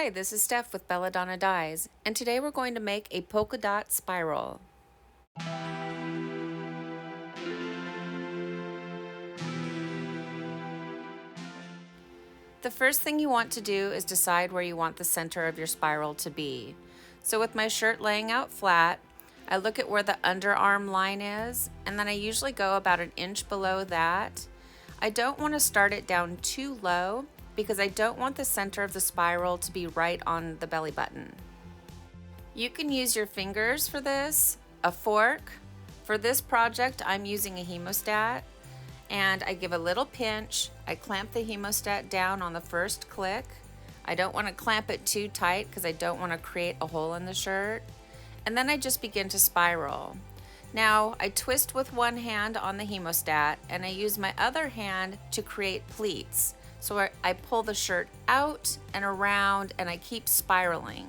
Hi, this is Steph with Belladonna Dyes, and today we're going to make a polka dot spiral. The first thing you want to do is decide where you want the center of your spiral to be. So with my shirt laying out flat, I look at where the underarm line is, and then I usually go about an inch below that. I don't want to start it down too low because I don't want the center of the spiral to be right on the belly button. You can use your fingers for this, a fork. For this project, I'm using a hemostat, and I give a little pinch. I clamp the hemostat down on the first click. I don't want to clamp it too tight because I don't want to create a hole in the shirt. And then I just begin to spiral. Now, I twist with one hand on the hemostat, and I use my other hand to create pleats. So I pull the shirt out and around, and I keep spiraling.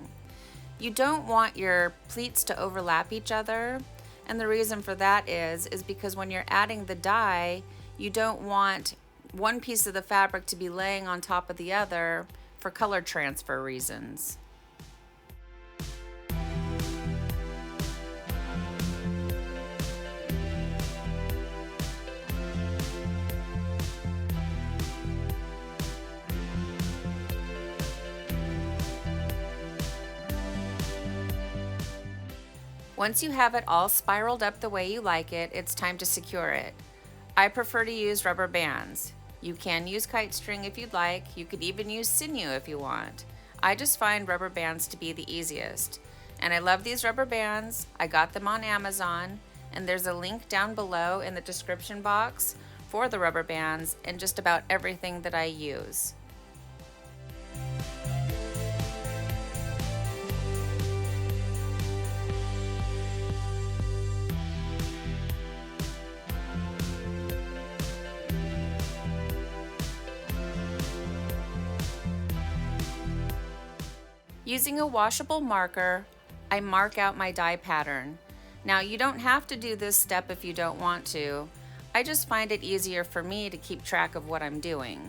You don't want your pleats to overlap each other, and the reason for that is because when you're adding the dye, you don't want one piece of the fabric to be laying on top of the other for color transfer reasons. Once you have it all spiraled up the way you like it, it's time to secure it. I prefer to use rubber bands. You can use kite string if you'd like. You could even use sinew if you want. I just find rubber bands to be the easiest. And I love these rubber bands. I got them on Amazon, and there's a link down below in the description box for the rubber bands and just about everything that I use. Using a washable marker, I mark out my dye pattern. Now, you don't have to do this step if you don't want to. I just find it easier for me to keep track of what I'm doing.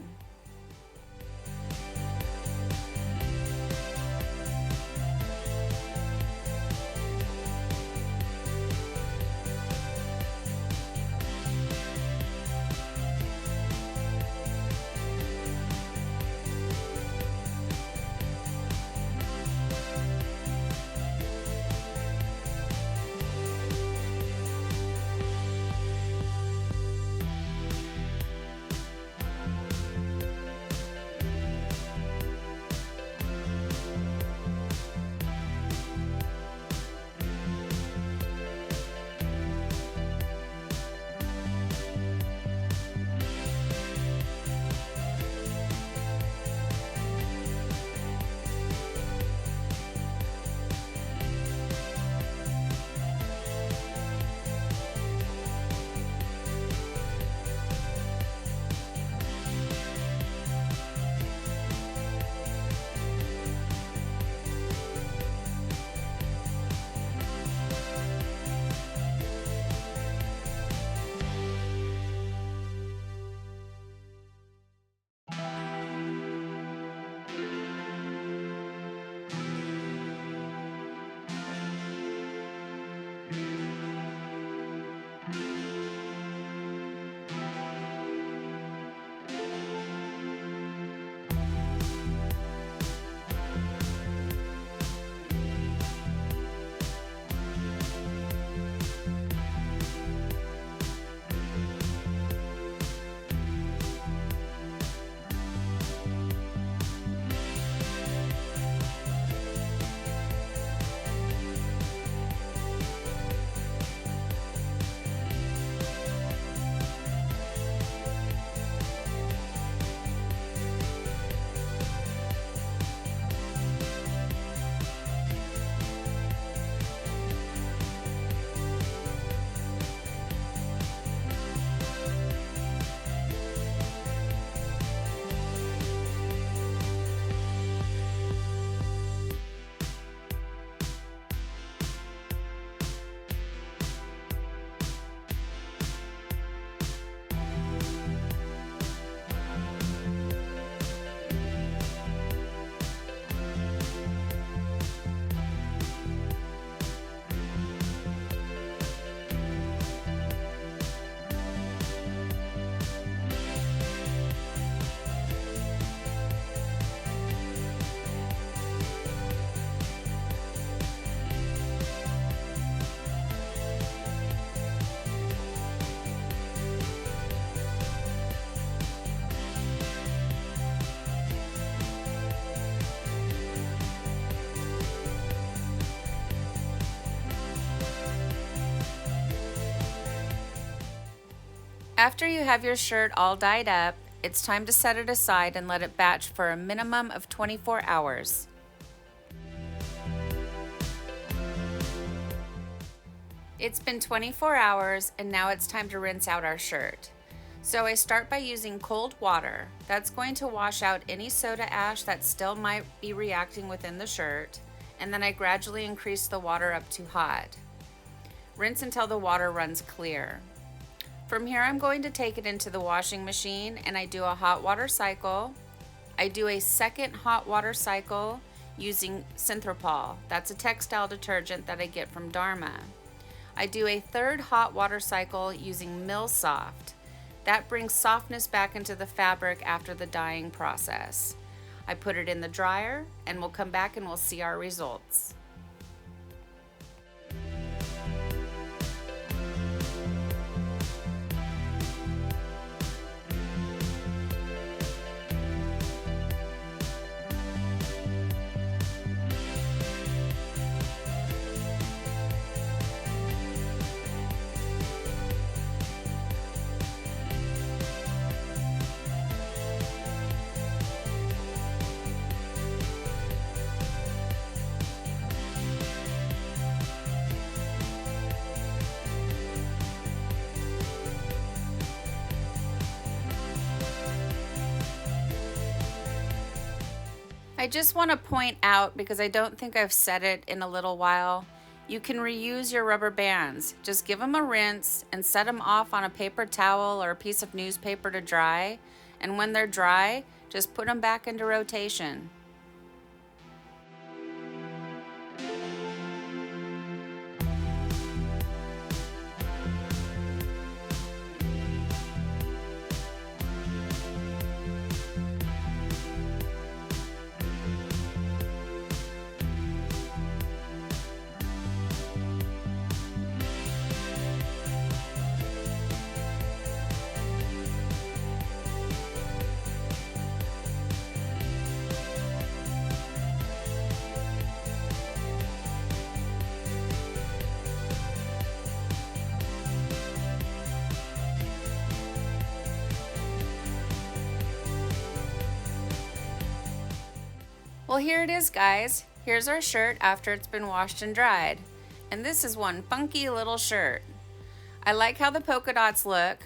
After you have your shirt all dyed up, it's time to set it aside and let it batch for a minimum of 24 hours. It's been 24 hours and now it's time to rinse out our shirt. So I start by using cold water. That's going to wash out any soda ash that still might be reacting within the shirt, and then I gradually increase the water up to hot. Rinse until the water runs clear. From here I'm going to take it into the washing machine and I do a hot water cycle. I do a second hot water cycle using Synthropol. That's a textile detergent that I get from Dharma. I do a third hot water cycle using Milsoft. That brings softness back into the fabric after the dyeing process. I put it in the dryer and we'll come back and we'll see our results. I just want to point out, because I don't think I've said it in a little while, you can reuse your rubber bands. Just give them a rinse and set them off on a paper towel or a piece of newspaper to dry. And when they're dry, just put them back into rotation. Well, here it is, guys. Here's our shirt after it's been washed and dried. And this is one funky little shirt. I like how the polka dots look.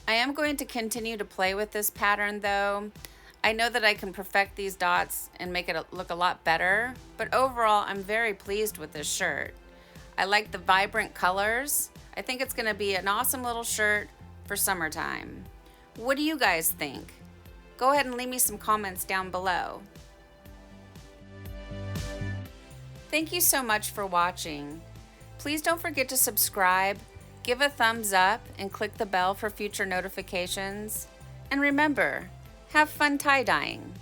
I am going to continue to play with this pattern though. I know that I can perfect these dots and make it look a lot better, but overall I'm very pleased with this shirt. I like the vibrant colors. I think it's gonna be an awesome little shirt for summertime. What do you guys think? Go ahead and leave me some comments down below. Thank you so much for watching. Please don't forget to subscribe, give a thumbs up, and click the bell for future notifications. And remember, have fun tie-dyeing.